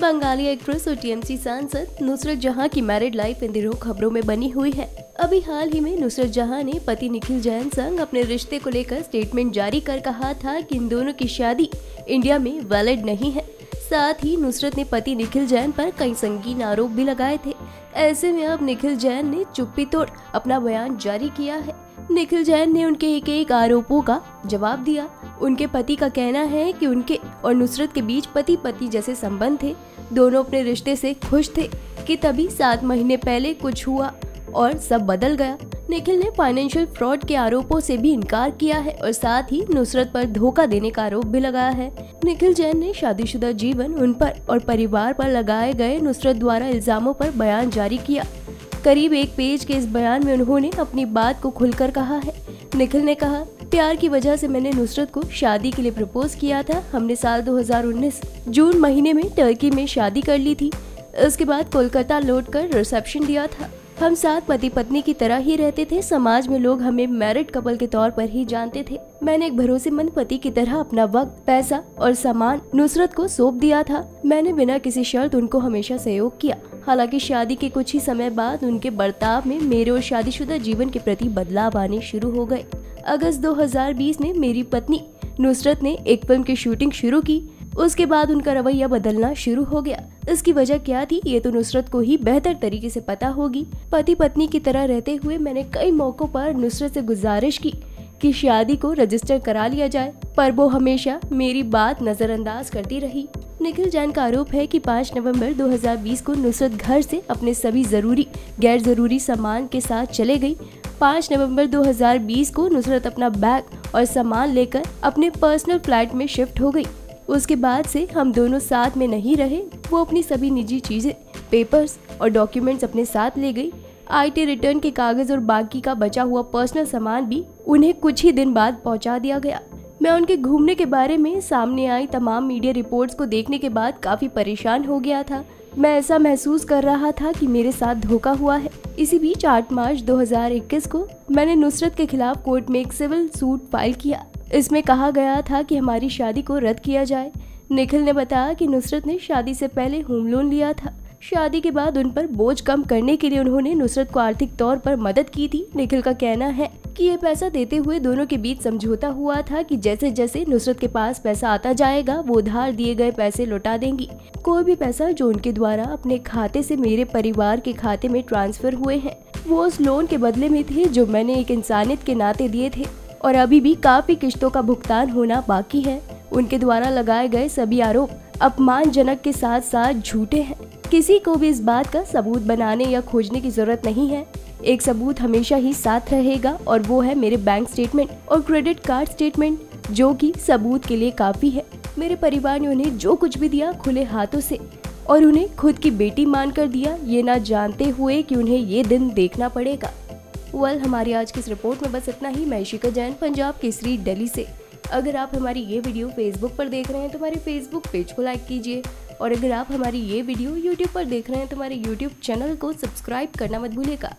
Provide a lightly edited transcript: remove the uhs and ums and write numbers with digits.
Bengali actress और TMC सांसद नुसरत जहां की मैरिड लाइफ इन दिनों खबरों में बनी हुई है। अभी हाल ही में नुसरत जहां ने पति निखिल जैन संग अपने रिश्ते को लेकर स्टेटमेंट जारी कर कहा था कि इन दोनों की शादी इंडिया में वैलिड नहीं है। साथ ही नुसरत ने पति निखिल जैन पर कई संगीन आरोप भी लगाए थे। ऐसे में अब निखिल जैन ने चुप्पी तोड़ अपना बयान जारी किया है। निखिल जैन ने उनके एक आरोपों का जवाब दिया। उनके पति का कहना है कि उनके और नुसरत के बीच पति पत्नी जैसे संबंध थे। दोनों अपने रिश्ते से खुश थे कि तभी 7 महीने पहले कुछ हुआ और सब बदल गया। निखिल ने फाइनेंशियल फ्रॉड के आरोपों से भी इनकार किया है और साथ ही नुसरत पर धोखा देने का आरोप भी लगाया है। निखिल जैन ने शादीशुदा जीवन, उन पर और परिवार पर लगाए गए नुसरत द्वारा इल्जामों पर बयान जारी किया। करीब 1 पेज के इस बयान में उन्होंने अपनी बात को खुलकर कहा है। निखिल ने कहा, प्यार की वजह से मैंने नुसरत को शादी के लिए प्रपोज किया था। हमने साल 2019 जून महीने में टर्की में शादी कर ली थी। उसके बाद कोलकाता लौटकर रिसेप्शन दिया था। हम साथ पति पत्नी की तरह ही रहते थे। समाज में लोग हमें मैरिड कपल के तौर पर ही जानते थे। मैंने एक भरोसेमंद पति की तरह अपना वक्त, पैसा और सामान नुसरत को सौंप दिया था। मैंने बिना किसी शर्त उनको हमेशा सहयोग किया। हालांकि शादी के कुछ ही समय बाद उनके बर्ताव में मेरे और शादीशुदा जीवन के प्रति बदलाव आने शुरू हो गए। अगस्त 2020 में मेरी पत्नी नुसरत ने एक फिल्म की शूटिंग शुरू की। उसके बाद उनका रवैया बदलना शुरू हो गया। इसकी वजह क्या थी ये तो नुसरत को ही बेहतर तरीके से पता होगी। पति पत्नी की तरह रहते हुए मैंने कई मौकों पर नुसरत से गुजारिश की कि शादी को रजिस्टर करा लिया जाए, पर वो हमेशा मेरी बात नजरअंदाज करती रही। निखिल जैन का आरोप है कि 5 नवंबर 2020 को नुसरत घर से अपने सभी जरूरी गैर जरूरी सामान के साथ चले गई। 5 नवंबर 2020 को नुसरत अपना बैग और सामान लेकर अपने पर्सनल फ्लैट में शिफ्ट हो गई। उसके बाद से हम दोनों साथ में नहीं रहे। वो अपनी सभी निजी चीजें, पेपर्स और डॉक्यूमेंट्स अपने साथ ले गई। IT रिटर्न के कागज और बाकी का बचा हुआ पर्सनल सामान भी उन्हें कुछ ही दिन बाद पहुंचा दिया गया। मैं उनके घूमने के बारे में सामने आई तमाम मीडिया रिपोर्ट्स को देखने के बाद काफी परेशान हो गया था। मैं ऐसा महसूस कर रहा था कि मेरे साथ धोखा हुआ है। इसी बीच 8 मार्च 2021 को मैंने नुसरत के खिलाफ कोर्ट में एक सिविल सूट फाइल किया। इसमें कहा गया था कि हमारी शादी को रद्द किया जाए। निखिल ने बताया कि नुसरत ने शादी से पहले होम लोन लिया था। शादी के बाद उन पर बोझ कम करने के लिए उन्होंने नुसरत को आर्थिक तौर पर मदद की थी। निखिल का कहना है कि ये पैसा देते हुए दोनों के बीच समझौता हुआ था कि जैसे जैसे नुसरत के पास पैसा आता जाएगा वो उधार दिए गए पैसे लौटा देंगी। कोई भी पैसा जो उनके द्वारा अपने खाते से मेरे परिवार के खाते में ट्रांसफर हुए हैं वो उस लोन के बदले में थे जो मैंने एक इंसानियत के नाते दिए थे और अभी भी काफी किश्तों का भुगतान होना बाकी है। उनके द्वारा लगाए गए सभी आरोप अपमानजनक के साथ साथ झूठे हैं। किसी को भी इस बात का सबूत बनाने या खोजने की जरूरत नहीं है। एक सबूत हमेशा ही साथ रहेगा और वो है मेरे बैंक स्टेटमेंट और क्रेडिट कार्ड स्टेटमेंट, जो कि सबूत के लिए काफी है। मेरे परिवार ने उन्हें जो कुछ भी दिया खुले हाथों से और उन्हें खुद की बेटी मानकर दिया, ये ना जानते हुए कि उन्हें ये दिन देखना पड़ेगा। हमारी आज की इस रिपोर्ट में बस इतना ही। मैं इशिका जैन, पंजाब केसरी, दिल्ली से। अगर आप हमारी ये वीडियो फेसबुक पर देख रहे हैं तो हमारे फेसबुक पेज को लाइक कीजिए और अगर आप हमारी ये वीडियो यूट्यूब पर देख रहे हैं तो हमारे यूट्यूब चैनल को सब्सक्राइब करना मत भूलिएगा।